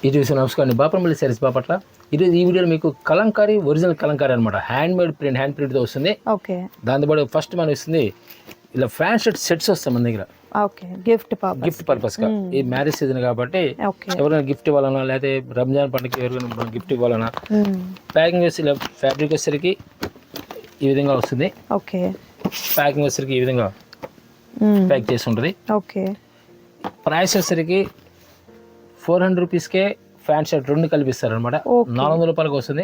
ఇది నమస్కారం బాపంపల్లి సారీస్ బాపట్ల. ఈరోజు ఈ వీడియోలో మీకు కలంకారీ ఒరిజినల్ కలంకారీ అనమాట, హ్యాండ్ ప్రింట్తో వస్తుంది. ఓకే, దాంతోపాటు ఫస్ట్ మనం ఇస్తుంది ఇలా ఫ్యాన్ షర్ట్ సెట్స్ వస్తాయి మన దగ్గర. ఓకే, గిఫ్ట్ పర్పస్ గా. ఈ మ్యారేజ్ సీజన్ కాబట్టి ఎవరైనా గిఫ్ట్ ఇవ్వాలన్నా లేకపోతే రంజాన్ పండుగకి ఎవరికైనా గిఫ్ట్ ఇవ్వాలన్నా ప్యాకింగ్ చేసి ఇలా ఫ్యాబ్రిక్ వచ్చేసరికి ఈ విధంగా వస్తుంది. ఓకే, ప్యాకింగ్ వచ్చేసరికి ఈ విధంగా ప్యాక్ చేసి ఉంటుంది. ఓకే, ప్రైస్ వచ్చేసరికి 400 రూపీస్కే ఫ్యాన్ షర్ట్ రెండు కల్పిస్తారు అనమాట. 400 రూపాయలకి వస్తుంది.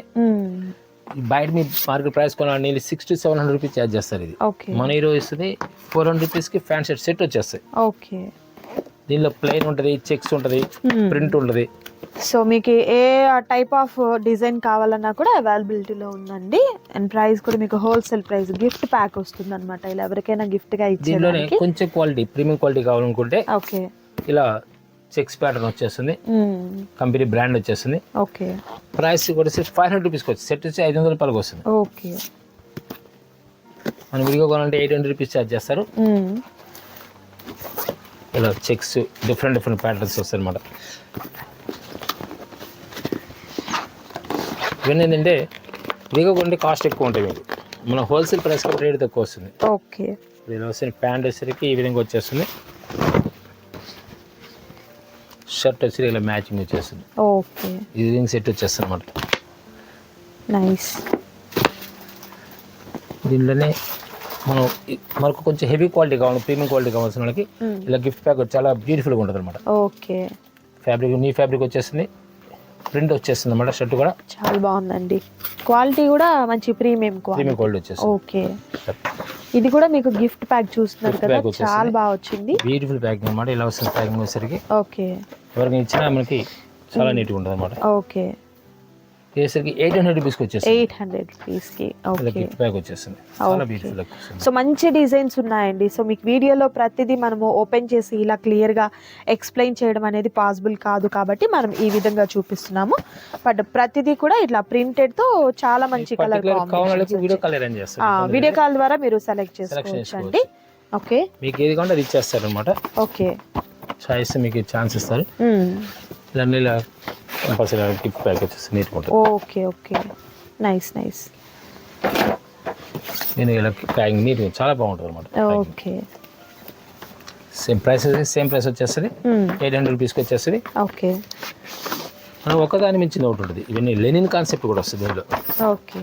బయట మీ మార్కెట్ ప్రైస్ కొనాలి 600 to 700 రూపీస్ ఛార్జ్ చేస్తారు. ఇది మన ఈరోజు ఇస్తుంది 400 రూపీస్కి ఫ్యాన్ షర్ట్ సెట్ వచ్చేస్తాయి. ఓకే, దీనిలో ప్లెయిన్ ఉంటుంది, చెక్స్ ఉంటుంది, ప్రింట్ ఉంటుంది. సో మీకు ఏ టైప్ ఆఫ్ డిజైన్ కావాలన్నా కూడా అవైలబిలిటీలో ఉందండి. అండ్ ప్రైస్ కూడా మీకు హోల్సేల్ ప్రైస్, గిఫ్ట్ ప్యాక్ వస్తుంది అనమాట. ఇలా ఎవరికైనా గిఫ్ట్ గా ఇచ్చేది. దీనిలోనే కొంచెం క్వాలిటీ, ప్రీమియం క్వాలిటీ కావాలనుకుంటే ఓకే, ఇలా చెక్స్ ప్యాటర్న్ వచ్చేస్తుంది, కంపెనీ బ్రాండ్ వచ్చేస్తుంది. ఓకే, ప్రైస్ కూడా 500 రూపీస్కి వచ్చి సెట్ వచ్చి 500 రూపాయలకి వస్తుంది. ఓకే, మనం విడిగా కొనాలంటే 800 రూపీస్ ఛార్జ్ చేస్తారు. ఇలా చెక్స్ డిఫరెంట్ ప్యాటర్న్స్ వస్తాయి అనమాట. ఇవన్నీ ఏంటంటే విడిగా కొంటే కాస్ట్ ఎక్కువ ఉంటాయి. మీకు మన హోల్సేల్ ప్రైస్ కాబట్టి రేట్ తక్కువ వస్తుంది. ఓకే, ఇలా వస్తుంది. ప్యాంట్ వచ్చేసరికి ఈ విధంగా వచ్చేస్తుంది. షర్ట్ వచ్చి ఇలా మ్యాచింగ్ వచ్చేస్తుంది. ఓకే, ఇది రింగ్ సెట్ వచ్చేస్తుంది అనమాట. నైస్. దీనిలోనే మనకు కొంచెం హెవీ క్వాలిటీ కావాలి, ప్రీమియం క్వాలిటీ కావాల్సిన వాళ్ళకి ఇలా గిఫ్ట్ ప్యాక్ చాలా బ్యూటిఫుల్గా ఉంటుంది అనమాట. ఓకే, ఫ్యాబ్రిక్ నీ ఫ్యాబ్రిక్ వచ్చేస్తుంది, ప్రింట్ వచ్చేస్తుంది అనమాట. షర్ట్ కూడా చాలా బాగుందండి. క్వాలిటీ కూడా మంచి ప్రీమియం క్వాలిటీ వచ్చేస్తుంది. ఓకే, ఇది కూడా మీకు గిఫ్ట్ ప్యాక్ చూస్తున్నారు కదా, చాలా బాగా వచ్చింది. బ్యూటిఫుల్ ప్యాకింగ్ అనమాట. ఇలా వస్తుంది ప్యాకింగ్ వచ్చేసరికి. ఓకే, ఎవరికి ఇచ్చినా మనకి చాలా నీట్గా ఉంటుంది అనమాట. ఓకే, వచ్చేసరికి 800 రూపీస్కి వచ్చేస్తుంది. 800 రూపీస్కి. ఓకే, గిఫ్ట్ ప్యాక్ వచ్చేస్తుంది. చాలా బ్యూటిఫుల్. సో మంచి డిజైన్స్ ఉన్నాయండి. సో మీకు వీడియోలో ప్రతిదీ మనము ఓపెన్ చేసి ఇలా క్లియర్గా ఎక్స్ప్లెయిన్ చేయడం అనేది పాసిబుల్ కాదు కాబట్టి మనం ఈ విధంగా చూపిస్తున్నాము. బట్ ప్రతిదీ కూడా ఇట్లా ప్రింటెడ్తో చాలా మంచి కలర్ వీడియో కాల్ ద్వారా మీరు సెలెక్ట్ చేసుకోవచ్చు అండి. ఓకే, మీకు ఏది కావాలంటే అది ఇచ్చేస్తారు అనమాట. ఓకే, చాయిస్ మీకు ఛాన్స్ ఇస్తారు. ఇలా కంపల్సరీ గిఫ్ట్ ప్యాక్ వచ్చేసి నీట్గా ఉంటుంది. Okay, okay, nice. నేను ఇలా ప్యాకింగ్ నీట్గా చాలా బాగుంటుంది అనమాట. ఓకే, సేమ్ ప్రైస్ వచ్చేస్తుంది. 800 రూపీస్కి వచ్చేస్తుంది. ఓకే, మనం ఒకదాని మించి ఒకటి ఉంటుంది. ఇవన్నీ లెనిన్ కాన్సెప్ట్ కూడా వస్తుంది దీనిలో. ఓకే,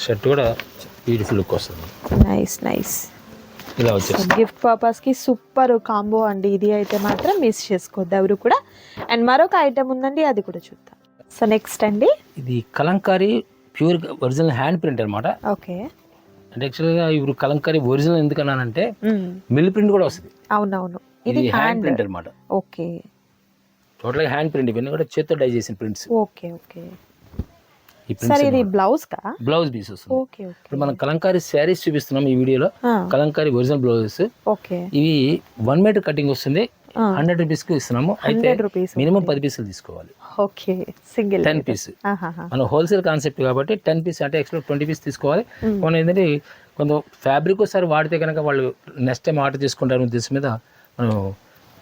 షర్ట్ కూడా బ్యూటిఫుల్ లుక్ వస్తుంది. నైస్. ఇలా వచ్చేసి గిఫ్ట్ పర్పస్ కి సూపర్ కాంబో అండి. ఇది అయితే మాత్రం మిస్ చేసుకోవద్దు ఎవరు కూడా. అండ్ మరొక ఐటమ్ ఉందండి, అది కూడా చూద్దాం. సో నెక్స్ట్ అండి, ఇది Kalamkari pure original hand print అనమాట. ఓకే, అంటే యాక్చువల్గా ఇప్పుడు కలంకారీ ఒరిజినల్ ఎందుకన్నానంటే మిల్ ప్రింట్ కూడా వస్తుంది. అవునవును, ఇది హ్యాండ్ ప్రింట్ అనమాట. ఓకే, టోటల్గా హ్యాండ్ ప్రింట్. ఇవన్నీ కూడా చేత్తో డై చేసిన ప్రింట్స్. ఓకే, సార్ ఇది బ్లౌజ్ పీస్ వస్తుంది. ఓకే, ఇప్పుడు మనం కలంకారీ శారీస్ చూపిస్తున్నాం ఈ వీడియోలో. Kalamkari original blouses. ఓకే, ఇవి 1 మీటర్ కటింగ్ వస్తుంది. 100 రూపీస్కి ఇస్తున్నాము. అయితే మినిమం 10 పీసులు తీసుకోవాలి. Okay, single 10 piece. మన హోల్సేల్ కాన్సెప్ట్ కాబట్టి 10 పీస్ అంటే ఎక్స్ట్రా 20 పీస్ తీసుకోవాలి. మనం ఏంటంటే కొంత ఫ్యాబ్రిక్ ఒకసారి వాడితే కనుక వాళ్ళు నెక్స్ట్ టైం ఆర్డర్ చేసుకుంటారు ఉద్దేశం మీద మనం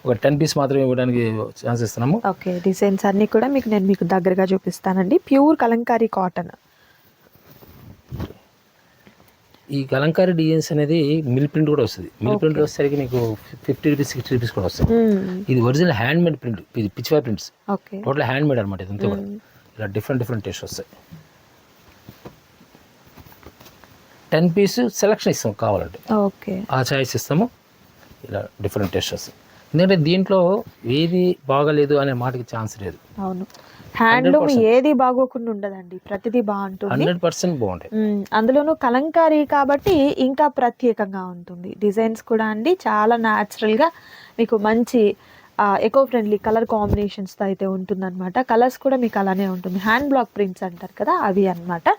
ఒక 10 పీస్ మాత్రమే ఇవ్వడానికి ఛాన్స్ ఇస్తున్నాము. ఓకే, డిజైన్స్ అన్నీ కూడా నేను మీకు దగ్గరగా చూపిస్తానండి. Pure Kalamkari cotton. ఈ కలంకారీ డిజైన్స్ అనేది మిల్ ప్రింట్ కూడా వస్తుంది. మిల్ ప్రింట్ వచ్చేసరికి మీకు 50 రూపీస్ 60 రూపీస్ కూడా వస్తుంది. ఇది ఒరిజినల్ హ్యాండ్ మేడ్ ప్రింట్. ఇది pichwai prints. Total handmade అనమాట. ఇదంతా కూడా ఇలా డిఫరెంట్ టేస్ట్ వస్తాయి. 10 పీస్ సెలెక్షన్ ఇస్తాం కావాలంటే. ఓకే, ఆ చాయిస్ ఇస్తాము. ఇలా డిఫరెంట్ టేస్ట్ వస్తాయి. ఎందుకంటే దీంట్లో ఏది బాగలేదు అనే మాటకి ఛాన్స్ లేదు. అవును, హ్యాండ్లూమ్ ఏది బాగోకుండా ఉండదండి, ప్రతిదీ బాగుంటుంది. 100% బాగుంటాయి. అందులోనూ కలంకారీ కాబట్టి ఇంకా ప్రత్యేకంగా ఉంటుంది. డిజైన్స్ కూడా అండి చాలా న్యాచురల్గా మీకు మంచి ఎకో ఫ్రెండ్లీ కలర్ కాంబినేషన్స్తో అయితే ఉంటుందన్నమాట. కలర్స్ కూడా మీకు అలానే ఉంటుంది. హ్యాండ్ బ్లాక్ ప్రింట్స్ అంటారు కదా, అవి అన్నమాట.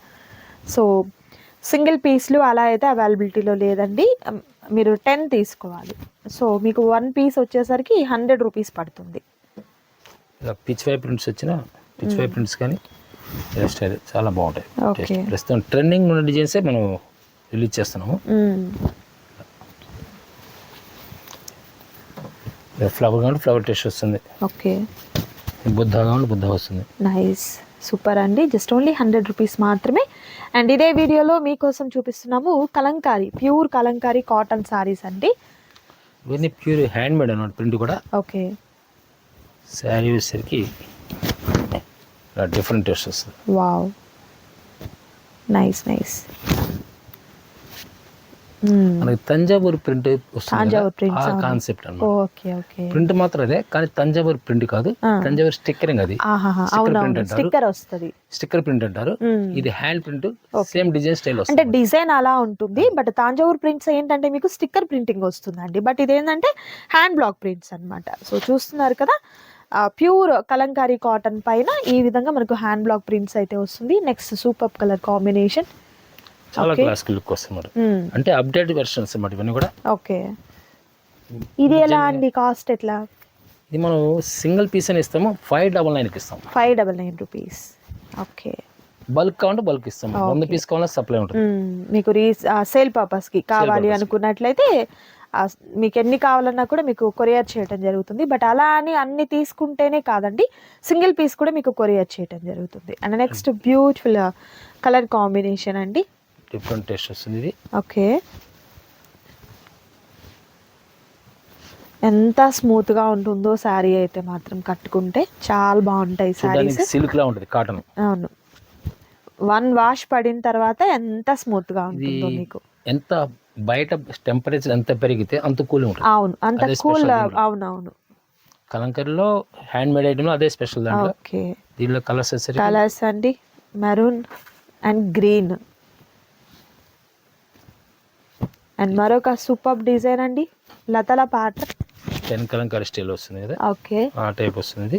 సో సింగిల్ పీస్లు అలా అయితే అవైలబిలిటీలో లేదండి. మీరు 10 తీసుకోవాలి. సో మీకు 1 పీస్ వచ్చేసరికి 100 రూపీస్ పడుతుంది. ఇలా పిచ్వై ప్రింట్స్ కానీ హెయిర్ స్టైల్ చాలా బాగుంటాయి. ప్రస్తుతం ట్రెండింగ్ ఉన్న డిజైన్సే మనం రిలీజ్ చేస్తున్నాము. ఫ్లవర్ కావాలి ఫ్లవర్ టేస్ట్ వస్తుంది, ఓకే బుద్ధ కావాలి బుద్ధ వస్తుంది. నైస్ సూపర్ అండి. జస్ట్ ఓన్లీ 100 రూపీస్ మాత్రమే. అండ్ ఇదే వీడియోలో మీకోసం చూపిస్తున్నాము కలంకారీ, ప్యూర్ కలంకారీ కాటన్ సారీస్ అండి. ఇవన్నీ ప్యూర్ హ్యాండ్ మేడ్ అన్నమాట, ప్రింట్ కూడా. ఓకే శారీ వచ్చేసరికి డిఫరెంట్ టేస్ట్ వస్తుంది. Wow nice nice. మనకి తంజావూరు ప్రింట్ వస్తుంది, తంజావూరు ప్రింట్ ఆ కాన్సెప్ట్ అన్నమాట. Okay okay. ప్రింట్ మాత్రం అదే, కానీ తంజావూరు ప్రింట్ కాదు, తంజావూరు స్టిక్కరింగ్ అది. అవునవును స్టిక్కర్ వస్తుంది, స్టిక్కర్ ప్రింట్ అంటారు. ఇది hand print, same design style అంటే వస్తుంది. డిజైన్ అలా ఉంటుంది. బట్ తాంజావూర్ ప్రింట్స్ ఏంటంటే మీకు స్టిక్కర్ ప్రింటింగ్ వస్తుందండి. బట్ ఇదేంటంటే హ్యాండ్ బ్లాక్ ప్రింట్స్ అన్నమాట. సో చూస్తున్నారు కదా, ప్యూర్ కలంకారీ కాటన్ పైన ఈ విధంగా మనకు హ్యాండ్ బ్లాక్ ప్రింట్స్ అయితే వస్తుంది. నెక్స్ట్ సూపర్ కలర్ కాంబినేషన్, చాలా క్లాసిక్ లుక్ వస్తుంది. అంటే అప్డేట్ వెర్షన్స్ అన్నమాట ఇవన్నీ కూడా. ఓకే ఇది ఎలా అండి, కాస్ట్ ఎట్లా? ఇది మనం సింగిల్ పీస్ అని ఇస్తాము, 599కి ఇస్తాం. 599 రూపీస్. ఓకే. బల్క్ కావాలంటే బల్క్ ఇస్తాం, 100 పీస్ కావాలంటే సప్లై ఉంటుంది. మీకు సేల్ పర్పస్ కి కావాలి అనుకున్నట్లయితే మీకు ఎన్ని కావాలన్నా కూడా మీకు కొరియర్ చేయడం జరుగుతుంది. బట్ అలా అని అన్ని తీసుకుంటేనే కాదండి, సింగిల్ పీస్ కూడా మీకు కొరియర్ చేయడం జరుగుతుంది. And next beautiful colour combination అండి, డిఫరెంట్ టేస్ట్ వస్తుంది ఇది. ఓకే ఎంత స్మూత్ గా ఉంటుందో శారీ అయితే మాత్రం, కట్టుకుంటే చాలా బాగుంటాయి శారీస్. సిల్క్ లా ఉంటుంది కాటన్. అవును, 1 వాష్ పడిన తర్వాత ఎంత స్మూత్ గా ఉంటుందో మీకు. ఎంత బయట టెంపరేచర్ ఎంత పెరిగితే అంత కూల్ ఉంటుంది. అవును అంత కూల్. అవునవును కలంకారీలో హ్యాండ్ మేడ్ ఐటమ్ అదే స్పెషల్ దాంట్లో. ఓకే దీనిలో కలర్స్ అండి, మెరూన్ అండ్ గ్రీన్. అండ్ మరొక సూపర్ డిజైన్ అండి, లతల పాట 10 కలంకారీ స్టైల్ వస్తుంది కదా. ఓకే ఆ టైప్ వస్తుంది.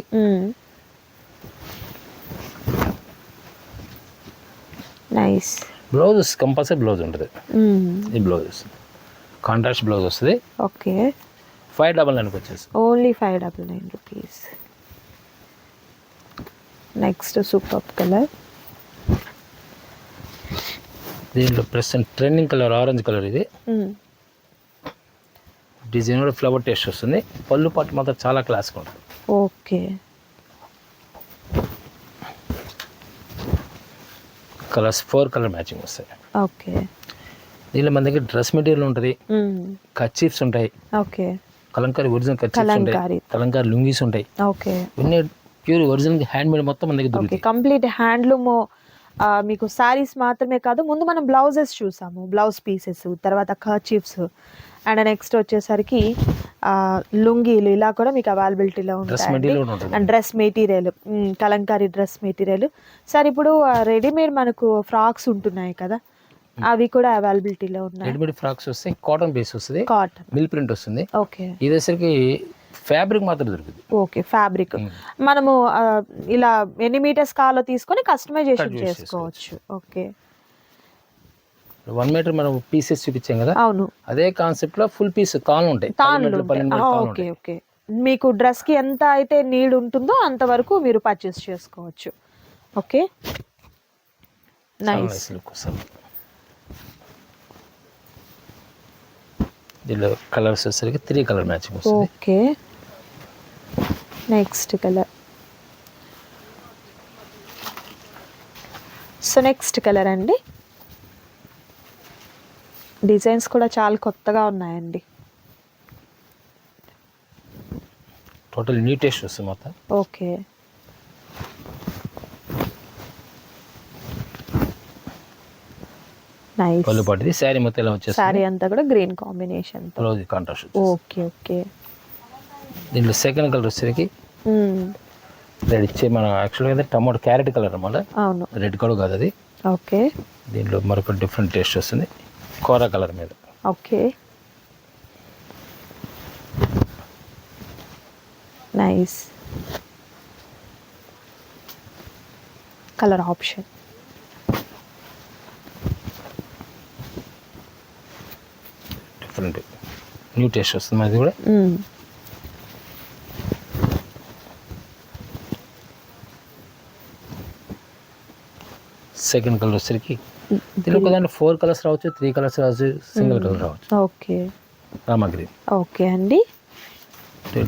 నైస్. బ్లౌజ్ కంపల్సరీ బ్లౌజ్ ఉంటుంది. ఈ బ్లౌజ్ వస్తుంది, కాంట్రాస్ట్ బ్లౌజ్ వస్తుంది. ఓకే 599కి వచ్చేసి only 599 rupees. Next super colour, దీంట్లో present trending colour orange colour. ఇది డిజైన్ కూడా ఫ్లవర్ టేస్ట్ వస్తుంది. పళ్ళు పాటు మాత్రం చాలా క్లాస్గా ఉంటుంది. ఓకే కలర్స్ 4 కలర్ మ్యాచింగ్ వస్తాయి. ఓకే దీనిలో మన దగ్గర డ్రెస్ మెటీరియల్ ఉంటుంది, కర్చీఫ్స్ ఉంటాయి, ఓకే కలంకారీ ఒరిజినల్ కర్చీఫ్స్ ఉంటాయి, కలంకారీ లుంగీస్ ఉంటాయి. ఓకే ఇవన్నీ ప్యూర్ ఒరిజినల్ హ్యాండ్ మేడ్ మొత్తం మన దగ్గర దొరుకుతాయి. కంప్లీట్ హ్యాండ్లూమ్ మీకు సారీస్ మాత్రమే కాదు, ముందు మనం బ్లౌజెస్ చూసాము, బ్లౌజ్ పీసెస్, తర్వాత కర్చీఫ్స్, అండ్ నెక్స్ట్ వచ్చేసరికి లుంగీలు, ఇలా కూడా మీకు అవైలబిలిటీలో ఉంటాయి. And dress material, Kalamkari dress material. Sir ఇప్పుడు రెడీమేడ్ మనకు ఫ్రాక్స్ ఉంటున్నాయి కదా, అవి కూడా అవైలబిలిటీలో ఉన్నాయి. రెడీమేడ్ ఫ్రాక్స్ వస్తాయి, కాటన్ బేస్ వస్తుంది, కాటన్ మిల్ ప్రింట్ వస్తుంది. ఓకే ఇదేసరికి ఫ్యాబ్రిక్ మాత్రం దొరుకుతుంది. ఓకే ఫ్యాబ్రిక్ మనము ఇలా ఎన్ని మీటర్స్ కావాలో తీసుకొని కస్టమైజేషన్ చేసుకోవచ్చు. ఓకే 1 మీటర్ మనం పీసెస్ చూపించాం కదా, అవును అదే కాన్సెప్ట్ లో ఫుల్ పీస్ తాళ్ళు ఉంటాయి. ఓకే ఓకే మీకు డ్రెస్ కి ఎంత అయితే నీడ్ ఉంటుందో అంతవరకు మీరు పర్చేస్ చేసుకోవచ్చు. Okay nice. దీనిలో కలర్స్ వచ్చేసరికి 3 కలర్ మ్యాచింగ్ వస్తుంది. Okay next colour. So next colour అండి, డిజైన్స్ కూడా చాలా కొత్తగా ఉన్నాయండి. టోటల్ న్యూ టేస్ట్ వస్తుంది మొత్తం. Okay nice. పళ్ళు పాటిది శారీ మొత్తం ఇలా వచ్చేస్తుంది. శారీ అంతా కూడా గ్రీన్ కాంబినేషన్ తో. Blouse contrast. ఓకే ఓకే దీంట్లో సెకండ్ కలర్ వచ్చేసరికి రెడ్ ఇచ్చే మనం యాక్చువల్గా అయితే టమాటో క్యారెట్ కలర్ అన్నమాట. అవును రెడ్ కలర్ కాదు అది. ఓకే దీంట్లో మరొక డిఫరెంట్ టేస్ట్ వస్తుంది, కోరా కలర్ మీద. Okay nice colour option. Different new taste వస్తుంది అది కూడా. సెకండ్ కలర్ వచ్చేసరికి దీనిలో ఒక దాంట్లో 4 కలర్స్ రావచ్చు, 3 కలర్స్ రావచ్చు, సింగిల్ కలర్ రావచ్చు. Okay Rama green. ఓకే అండి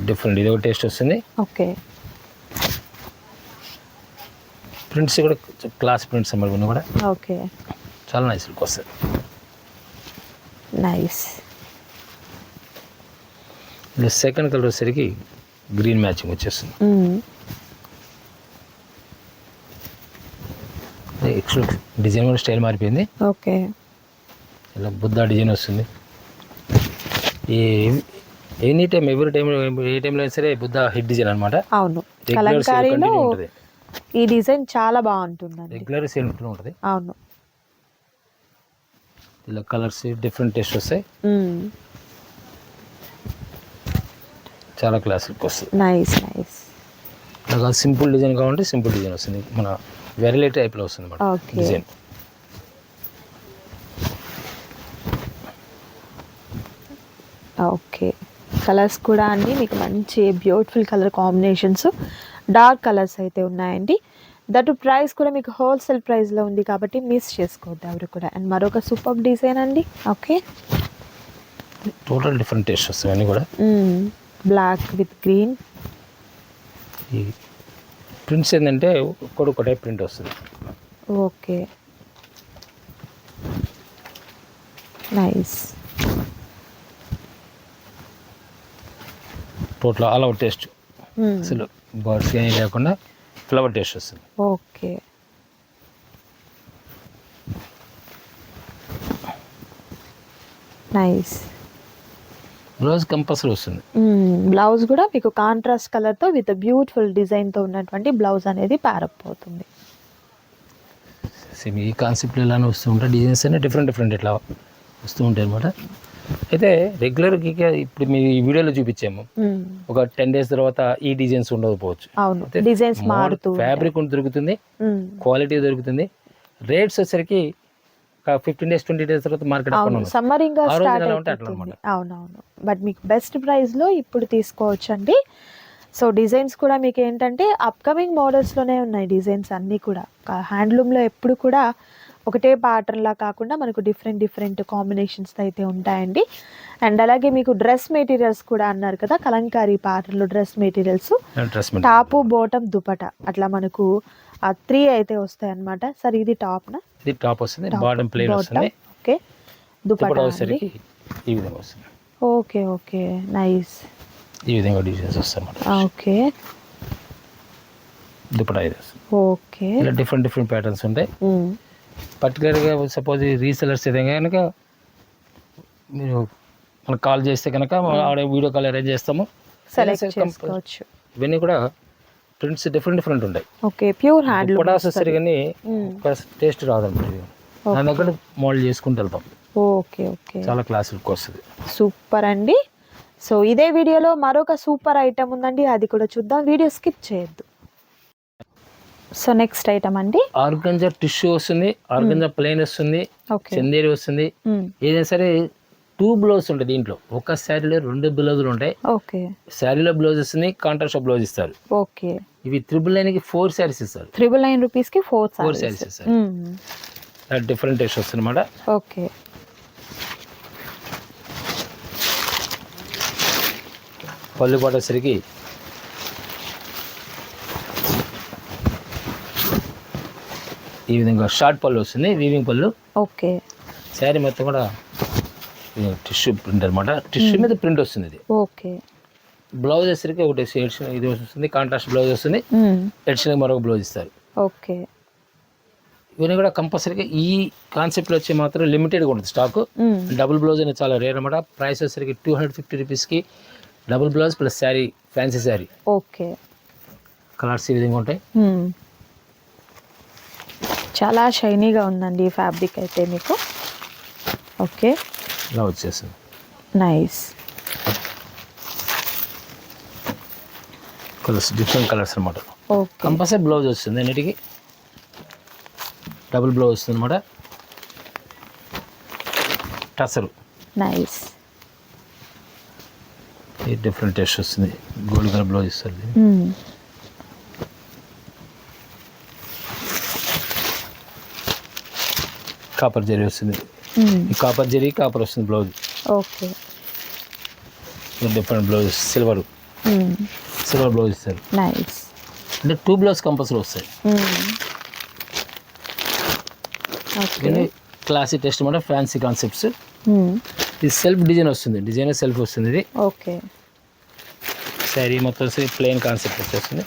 డిఫరెంట్, ఇది ఒక టేస్ట్ వస్తుంది. ఓకే. ప్రింట్స్ కూడా క్లాస్ ప్రింట్స్ అమ్మని కూడా ఓకే. చాలా నైస్ లుక్ వస్తుంది. నైస్. ఇది సెకండ్ కలర్ వచ్చేసరికి గ్రీన్ మ్యాచింగ్ వచ్చేస్తుంది. ఎక్స్ట్రా డిజైన్ కూడా స్టైల్ మారిపోయింది. ఓకే. ఇలా బుద్ధ డిజైన్ వస్తుంది. ఎనీ టైం ఎవ్రీ టైం ఏ టైంలో అయినా సరే బుద్ధ హిట్ డిజైన్ అనమాట. అవును, కలంకారీలో ఈ డిజైన్ చాలా బాగుంటుందండి. రెగ్యులర్ సేల్ ఉంటూ ఉంటుంది. అవును. ఇలా కలర్స్ డిఫరెంట్ టేస్ట్ వస్తాయి. చాలా క్లాస్ లుక్ వస్తుంది. Nice nice. అలా సింపుల్ డిజైన్ కావాలంటే సింపుల్ డిజైన్ వస్తుంది. మన వెరైటీ టైప్లో వస్తుంది అన్నమాట డిజైన్. ఓకే. కలర్స్ కూడా అండి మీకు మంచి beautiful colour combinations, dark colours అయితే ఉన్నాయండి. దట్ ప్రైస్ కూడా మీకు హోల్సేల్ ప్రైస్లో ఉంది కాబట్టి మిస్ చేసుకోవద్దు ఎవరు కూడా. అండ్ మరొక సూపర్ డిజైన్ అండి. ఓకే. టోటల్ డిఫరెంట్ టేస్ట్ వస్తాయి అన్నీ కూడా. Black with green. ఈ ప్రింట్స్ ఏంటంటే ఒక్కొక్కటే ప్రింట్ వస్తుంది. Okay. Nice. Total all out taste అసలు బర్డ్స్ కానీ లేకుండా ఫ్లవర్ టేస్ట్ వస్తుంది. ఓకే. నైస్. బ్లౌజ్ కంపల్సరీ వస్తుంది. బ్లౌజ్ కూడా మీకు కాంట్రాస్ట్ కలర్తో విత్ బ్యూటిఫుల్ డిజైన్తో ఉన్నటువంటి బ్లౌజ్ అనేది ప్యారప్ అవుతుంది. సేమ్ ఈ కాన్సెప్ట్లో ఇలానే వస్తూ ఉంటాయి. డిజైన్స్ అన్నీ డిఫరెంట్ డిఫరెంట్ ఇట్లా వస్తూ ఉంటాయి అనమాట. అయితే రెగ్యులర్గా ఇప్పుడు మీ వీడియోలో చూపించాము, ఒక 10 days తర్వాత ఈ డిజైన్స్ ఉండకపోవచ్చు. అవును, డిజైన్స్ మారుతూ ఫ్యాబ్రిక్ దొరుకుతుంది, క్వాలిటీ దొరుకుతుంది. రేట్స్ వచ్చేసరికి 15 days 20 days తర్వాత మార్కెట్ సమ్మర్ ఇంకా స్టార్ట్ అవుతుంది. అవునవును, బట్ మీకు బెస్ట్ ప్రైస్లో ఇప్పుడు తీసుకోవచ్చు అండి. సో డిజైన్స్ కూడా మీకు ఏంటంటే అప్కమింగ్ మోడల్స్లోనే ఉన్నాయి డిజైన్స్ అన్నీ కూడా. హ్యాండ్లూమ్లో ఎప్పుడు కూడా ఒకటే ప్యాటర్న్లా కాకుండా మనకు డిఫరెంట్ డిఫరెంట్ కాంబినేషన్స్ అయితే ఉంటాయండి. అండ్ అలాగే మీకు డ్రెస్ మెటీరియల్స్ కూడా అన్నారు కదా, కలంకారీ ప్యాటర్న్లో dress materials, top bottom dupatta అట్లా మనకు 3 అయితే వస్తాయి అన్నమాట. సార్ ఇది టాప్నా? ఇది టాప్ వస్తుంది, బాటమ్ ప్లేన్ వస్తుంది. ఓకే. దుపట వచ్చేసరికి ఈ విధంగా వస్తుంది. Okay okay. నైస్. ఈ విధంగా డిజైన్స్ వస్తాయి అన్నమాట. ఓకే. దుపట ఇది వస్తుంది. ఓకే. ఇలా డిఫరెంట్ డిఫరెంట్ ప్యాటర్న్స్ ఉంటాయి. పర్టికులర్గా సపోజ్ రీసెలర్స్ ఏదైనా కనుక మీరు మనకు కాల్ చేస్తే కనుక ఆడ వీడియో కాల్ అరేంజ్ చేస్తాము, సెలెక్ట్ చేసుకోవచ్చు. ఇవన్నీ కూడా ప్రింట్స్ డిఫరెంట్ డిఫరెంట్ ఉంటాయి. ఓకే. ప్యూర్ హ్యాండ్లూమ్ పొటాస్ వస్తుంది కానీ ఒక టేస్ట్ రాదన్నమాట. దాని దగ్గర మోల్డ్ చేసుకుంటూ వెళ్తాం. Okay okay. చాలా క్లాస్ లుక్ వస్తుంది. సూపర్ అండి. సో ఇదే వీడియోలో మరొక సూపర్ ఐటమ్ ఉందండి, అది కూడా చూద్దాం, వీడియో స్కిప్ చేయొద్దు. సో నెక్స్ట్ ఐటమ్ అండి, ఆర్గంజా టిష్యూ వస్తుంది, ఆర్గంజా ప్లెయిన్ వస్తుంది, చందేరి వస్తుంది. ఏదైనా సరే 2 బ్లౌజ్ ఉంటాయి దీంట్లో. ఒక శారీలో 2 బ్లౌజులు ఉంటాయి. ఓకే. శారీలో బ్లౌజ్ వస్తుంది, కాంట్రాస్ట్ బ్లౌజ్ ఇస్తారు. ఓకే. ఇవి 999కి 4 శారీస్ ఇస్తారు. 999 రూపీస్కి 4 శారీస్ ఇస్తారు. డిఫరెంట్ టేస్ట్ వస్తుంది అన్నమాట. ఓకే. పళ్ళు పడేసరికి ఈ విధంగా షార్ట్ పళ్ళు వస్తుంది, వీవింగ్ పళ్ళు. ఓకే. శారీ మొత్తం కూడా టిష్యూ ప్రింట్ అనమాట. టిష్యూ మీద ప్రింట్ వస్తుంది ఇది. ఓకే. బ్లౌజ్ వచ్చేసరికి ఒకటి షేడ్స్ ఇది వస్తుంది, కాంట్రాస్ట్ బ్లౌజ్ వస్తుంది, ఎడిషనల్ మరొక బ్లౌజ్ ఇస్తారు. ఓకే. ఇవన్నీ కూడా కంపల్సరీగా ఈ కాన్సెప్ట్లో వచ్చి మాత్రం లిమిటెడ్గా ఉంటుంది స్టాక్. డబుల్ బ్లౌజ్ అనేది చాలా రేర్ అనమాట. ప్రైస్ వచ్చేసరికి 250 రూపీస్కి double blouse plus sari, fancy sari. Okay. Colours ఈ విధంగా ఉంటాయి. చాలా షైనీగా ఉందండి ఈ ఫ్యాబ్రిక్ అయితే మీకు. ఓకే. ఇలా వచ్చేస్తుంది. నైస్. కలర్స్ డిఫరెంట్ కలర్స్ అనమాట. కంపల్సరీ బ్లౌజ్ వస్తుంది, అన్నిటికీ డబుల్ బ్లౌజ్ వస్తుంది అనమాట. టసరు. నైస్. డిఫరెంట్ టేస్ట్ వస్తుంది, గోల్డ్ కలర్ బ్లౌజ్ ఇస్తుంది. కాపర్ జరీ వస్తుంది. ఈ కాపర్ జరీ కాపర్ వస్తుంది blouse. Okay. Different blouse silver. Silver blouse ఇస్తారు. నైస్. అంటే 2 బ్లౌజ్ కంపల్సరీ వస్తాయి. ఓకే. క్లాసిక్ టెస్ట్ అనమాట, ఫ్యాన్సీ కాన్సెప్ట్స్. ఇది సెల్ఫ్ డిజైన్ వస్తుంది, డిజైన్ సెల్ఫ్ వస్తుంది. ఇది ఓకే. శారీ మొత్తం ప్లెయిన్ కాన్సెప్ట్ వచ్చేస్తుంది.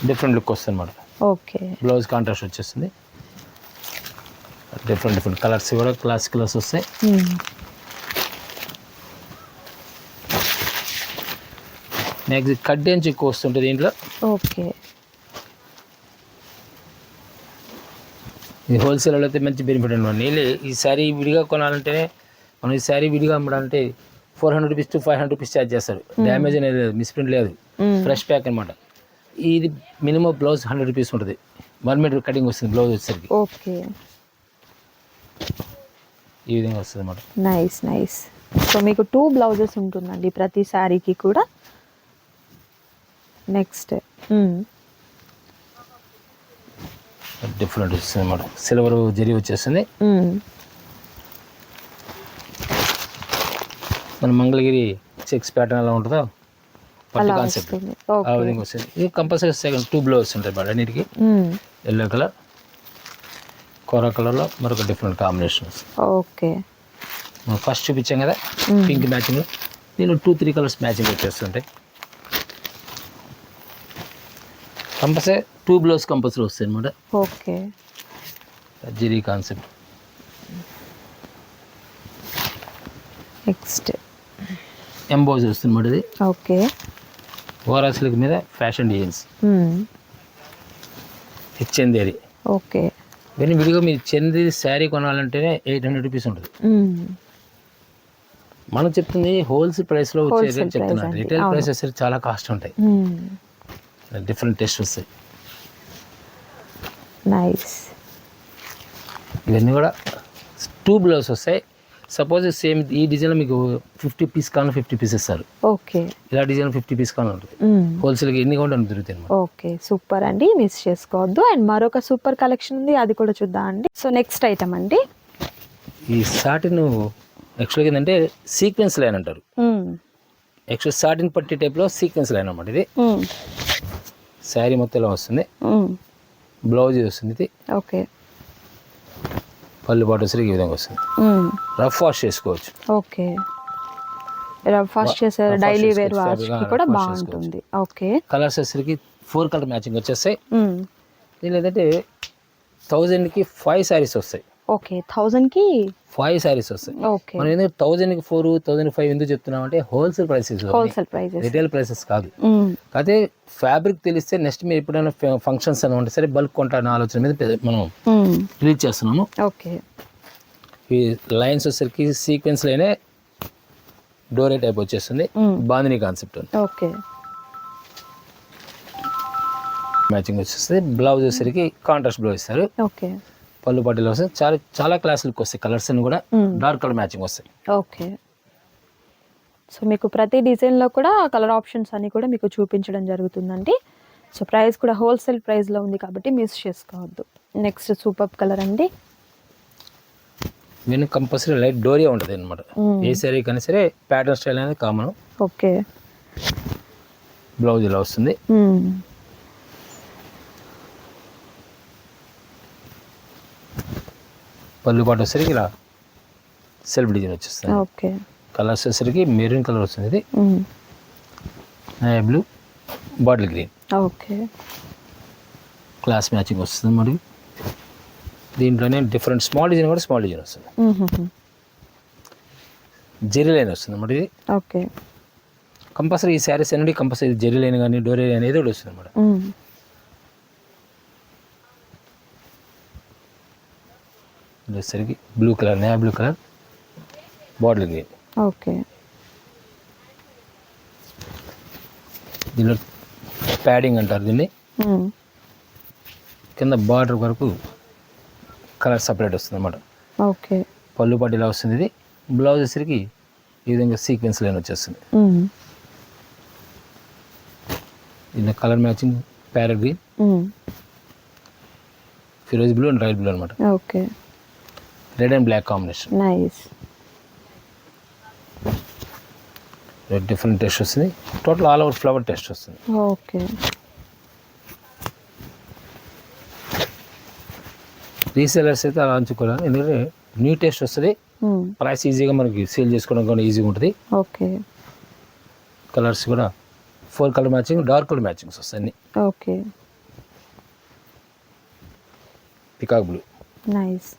డిఫరెంట్ లుక్ వస్తుంది అనమాట. ఓకే. బ్లౌజ్ కాంట్రాస్ట్ వచ్చేస్తుంది. డిఫరెంట్ కలర్స్ కూడా క్లాసిక్ కలర్స్ వస్తాయి. నెక్స్ట్ కట్ నుంచి ఎక్కువ వస్తుంటుంది దీంట్లో. ఓకే. ఇది హోల్సేల్ అయితే మంచి బెనిఫిట్ అనమాట. నేను ఈ శారీ విడిగా కొనాలంటేనే, మనం ఈ శారీ విడిగా అమ్మడాలంటే 400 రూపీస్ టు 500 రూపీస్ ఛార్జ్ చేస్తారు. డ్యామేజ్ అనేది లేదు, మిస్ప్రింట్ లేదు, ఫ్రెష్ ప్యాక్ అనమాట. ఇది మినిమం బ్లౌజ్ 100 రూపీస్ ఉంటుంది. 1 మీటర్ కటింగ్ వస్తుంది బ్లౌజ్ వచ్చేసరికి. ఓకే. ఈ విధంగా వస్తుంది అనమాట. నైస్. సో మీకు 2 బ్లౌజెస్ ఉంటుందండి ప్రతి శారీకి కూడా. నెక్స్ట్ డిఫరెంట్ వస్తుంది అనమాట. సిల్వర్ జరీ వచ్చేస్తుంది. మన మంగళగిరి చెక్స్ ప్యాటర్న్ ఎలా ఉంటుందో పట్టు కాన్సెప్ట్ ఆ విధంగా వస్తుంది. ఇది కంపల్సరీ సెకండ్ 2 బ్లౌజ్ ఉంటాయి మేడం అన్నిటికీ. ఎల్లో కలర్, కోరా కలర్లో మరొక డిఫరెంట్ కాంబినేషన్ వస్తుంది. ఓకే. మనం ఫస్ట్ చూపించాం కదా పింక్ మ్యాచింగ్, దీనిలో 2-3 కలర్స్ మ్యాచింగ్ వచ్చేస్తుంటాయి. కంపల్సరీ 2 బ్లౌజ్ కంపల్సరీ వస్తాయి అనమాట. Okay. Zari concept. Next emboss వస్తుంది అనమాట. ఇది ఓకే. ఓవరాల్ సిల్క్ మీద ఫ్యాషన్ డిజైన్స్. ఇది చందేరి. ఓకే. ఇవన్నీ విడిగా మీరు చందేరి శారీ కొనాలంటేనే 800 రూపీస్ ఉంటుంది. మనం చెప్తుంది హోల్సేల్ ప్రైస్లో వచ్చేది చెప్తున్నాను. రిటైల్ ప్రైసెస్ చాలా కాస్ట్ ఉంటాయి, డిఫరెంట్ టేస్ట్ వస్తాయి. నైస్. ఇవన్నీ కూడా 2 బ్లౌజ్ వస్తాయి. సపోజ్ సేమ్ ఈ డిజైన్లో మీకు 50 పీస్ కావాలి, 50 పీస్ ఇస్తారు. ఓకే. ఇలా డిజైన్ 50 పీస్ కావాలి ఉంటుంది. హోల్సేల్గా ఎన్ని కూడా దొరుకుతాయి అన్నమాట. ఓకే, సూపర్ అండి, మిస్ చేసుకోవద్దు. అండ్ మరొక సూపర్ కలెక్షన్ ఉంది, అది కూడా చూద్దాం అండి. సో నెక్స్ట్ ఐటమ్ అండి, ఈ సాటిన్ యాక్చువల్గా ఏంటంటే సీక్వెన్స్ లైన్ అంటారు. యాక్చువల్ సాటిన్ పట్టి టైప్లో సీక్వెన్స్ లైన్ అన్నమాట. ఇది శారీ మొత్తం ఇలా వస్తుంది, బ్లౌజ్ వస్తుంది. ఇది ఓకే. పళ్ళు బాటస్ ఈ విధంగా వస్తుంది. రఫ్ వాష్ చేసుకోవచ్చు. ఓకే. రఫ్ వాష్ చేసే డైలీ వేర్ వాష్ కూడా బాగుంటుంది. ఓకే. కలర్స్ వచ్చేసరికి 4 కలర్ మ్యాచింగ్ వచ్చేస్తాయి. దీని ఏంటంటే 1000కి 5 శారీస్ వస్తాయి. ఓకే. 1000కి 5 శారీస్ వస్తాయి. ఓకే. మనం ఎందుకు 1000కి 4, 1005 ఎందుకు చెప్తున్నాం అంటే హోల్సేల్ ప్రైసెస్, రిటైల్ ప్రైసెస్ కాదు. అయితే ఫ్యాబ్రిక్ తెలిస్తే నెక్స్ట్ మీరు ఎప్పుడైనా ఫంక్షన్స్ అని ఉంటే సరే బల్క్ కొంటారని ఆలోచన మీద మనం రిలీజ్ చేస్తున్నాము. ఓకే. ఈ లైన్స్ వచ్చేసరికి సీక్వెన్స్ లైనే డోరే టైప్ వచ్చేస్తుంది. Bandhani concept okay. మ్యాచింగ్ వచ్చేస్తుంది. బ్లౌజ్ వచ్చేసరికి కాంట్రాస్ట్ బ్లౌజ్ ఇస్తారు. ఓకే. పళ్ళు పట్టీలు వస్తాయి. చాలా చాలా క్లాస్ లుక్ వస్తాయి. కలర్స్ అన్ని కూడా డార్క్ కలర్ మ్యాచింగ్ వస్తాయి. ఓకే. సో మీకు ప్రతి డిజైన్లో కూడా కలర్ ఆప్షన్స్ అన్ని కూడా మీకు చూపించడం జరుగుతుందండి. సో ప్రైస్ కూడా హోల్సేల్ ప్రైస్లో ఉంది కాబట్టి మిస్ చేసుకోవద్దు. నెక్స్ట్ సూపర్ కలర్ అండి, నేను కంపల్సరీ లైట్ డోరియా ఉంటుంది అనమాట. ఏ శారీ కానీ సరే ప్యాటర్న్ స్టైల్ అనేది కామన్. ఓకే. బ్లౌజ్ ఇలా వస్తుంది. పళ్ళు పాటు వచ్చేసరికి ఇలా సెల్ఫ్ డిజైన్ వచ్చేస్తుంది. ఓకే. కలర్స్ వచ్చేసరికి మెరూన్ కలర్ వస్తుంది. ఇది navy blue, bottle green. Okay. Class matching వస్తుంది. మరి దీంట్లోనే డిఫరెంట్ స్మాల్ డిజైన్ కూడా స్మాల్ డిజైన్ వస్తుంది. జెరీ లైన్ వస్తుంది అన్నమాట. ఇది ఓకే. కంపల్సరీ ఈ శారీస్ అనేది కంపల్సరీ జెరీ లైన్ కానీ డోరీ లైన్ అనేది కూడా వస్తుంది అన్నమాట. వచ్చేసరికి blue colour, navy blue colour, bottle green. Okay. దీనిలో ప్యాడింగ్ అంటారు దీన్ని. కింద బార్డర్ వరకు కలర్ సపరేట్ వస్తుంది అన్నమాట. ఓకే. పళ్ళు పాటు ఇలా వస్తుంది. ఇది బ్లౌజ్ వచ్చేసరికి ఈ విధంగా సీక్వెన్స్ లైన్ వచ్చేస్తుంది. దీని కలర్ మ్యాచింగ్ ప్యారెట్ గ్రీన్, ఫిరోజ్ బ్లూ అండ్ రైట్ బ్లూ అనమాట. Okay. Red and black combination. Nice. Different taste వస్తుంది. Total all over flower taste వస్తుంది. ఓకే. రీసేలర్స్ అయితే అలా ఉంచుకోవాలి, ఎందుకంటే న్యూ టేస్ట్ వస్తుంది. ప్రైస్ ఈజీగా మనకి సేల్ చేసుకోవడం కూడా ఈజీగా ఉంటుంది. ఓకే. కలర్స్ కూడా 4 colour matching, dark colour matchings వస్తాయి అన్ని. Okay. Peacock blue. Nice.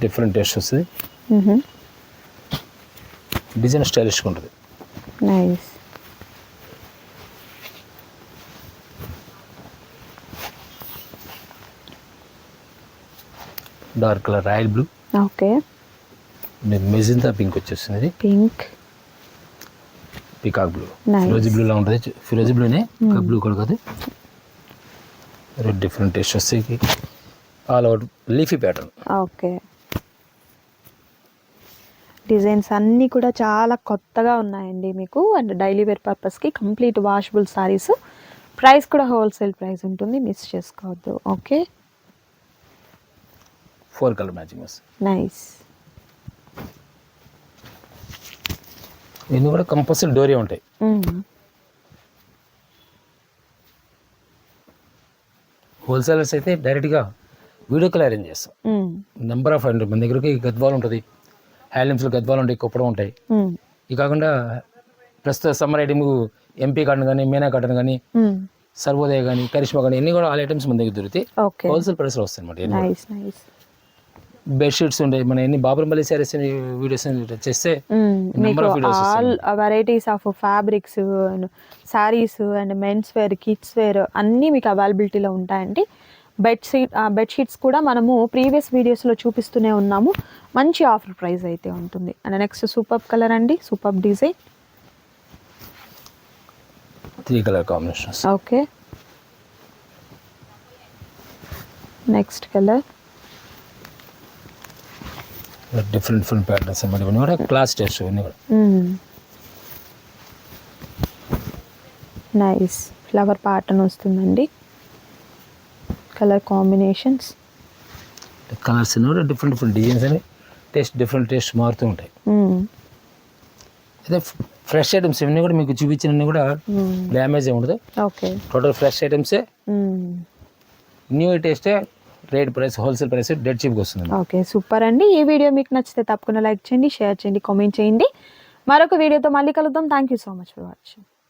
Different taste వస్తుంది. డిజైన్ స్టైలిష్గా ఉంటుంది. Nice. Dark colour royal blue. Okay. Magenta pink వచ్చేస్తుంది. పింక్. Peacock blue. Nice. ఫిరోజీ బ్లూలా ఉంటుంది. ఫిరోజీ బ్లూనే, బ్లూ కూడా కాదు. డిఫరెంట్ టేస్ట్ వస్తాయి. All over leafy pattern. Okay. Designs అన్నీ కూడా చాలా కొత్తగా ఉన్నాయండి మీకు. అండ్ డైలీ వేర్ పర్పస్కి కంప్లీట్ వాషబుల్ సారీస్. ప్రైస్ కూడా హోల్సేల్ ప్రైస్ ఉంటుంది, మిస్ చేసుకోవద్దు. ఓకే. 4 కలర్ మ్యాచింగ్ వస్తుంది. నైస్. ఇన్ని కూడా కంపల్సరీ డోరీ ఉంటాయి. హోల్సేలర్స్ అయితే డైరెక్ట్గా వీడియో కాల్ అరేంజ్ చేస్తాం. నెంబర్ ఆఫ్ మన దగ్గరికి గద్వాలు ఉంటుంది, హ్యాండ్లూమ్స్లో గద్వాలు ఉంటాయి, కుప్పడం ఉంటాయి. ఇవి కాకుండా ప్రస్తుత సమ్మర్ ఐటమ్ ఎంపీ కాటన్ కానీ, మీనా కాటన్ కానీ, సర్వోదయ కానీ, కరిష్మా కానీ, ఇన్ని కూడా ఆల్ ఐటమ్స్ మన దగ్గర దొరుకుతాయి. హోల్సేల్ ప్రైస్లో వస్తాయి అన్నమాట. బెడ్షీట్స్ ఉంటాయి. మన ఎన్ని బాబురంపల్లి శారీస్ వీడియోస్ చేస్తే all varieties of fabrics, saris and men's wear, kids wear అన్నీ మీకు అవైలబిలిటీలో ఉంటాయండి. బెడ్షీట్స్ కూడా మనము ప్రీవియస్ వీడియోస్లో చూపిస్తూనే ఉన్నాము. మంచి ఆఫర్ ప్రైస్ అయితే ఉంటుంది. అండ్ నెక్స్ట్ సూపర్ కలర్ అండి, super design. 3 colour combinations. Okay. Next colour. Different patterns అన్నమాట. ఇవన్నీ కూడా క్లాస్ టేస్ట్. ఇవన్నీ కూడా నైస్ ఫ్లవర్ ప్యాటర్న్ వస్తుందండి. కలర్ కాంబినేషన్స్, కలర్స్ కూడా డిఫరెంట్ డిజైన్స్ అని డిఫరెంట్ టేస్ట్ మారుతూ ఉంటాయి. అదే ఫ్రెష్ ఐటమ్స్ ఇవన్నీ కూడా మీకు చూపించినవి కూడా డ్యామేజ్ ఉండదు. ఓకే. టోటల్ ఫ్రెష్ ఐటమ్సే, న్యూ టేస్టే. Rate price wholesale price dead చీప్గా వస్తుంది. ఓకే, సూపర్ అండి. ఈ వీడియో మీకు నచ్చితే తప్పకుండా లైక్ చేయండి, షేర్ చేయండి, కామెంట్ చేయండి. మరొక వీడియోతో మళ్ళీ కలుద్దాం. Thank you so much for watching.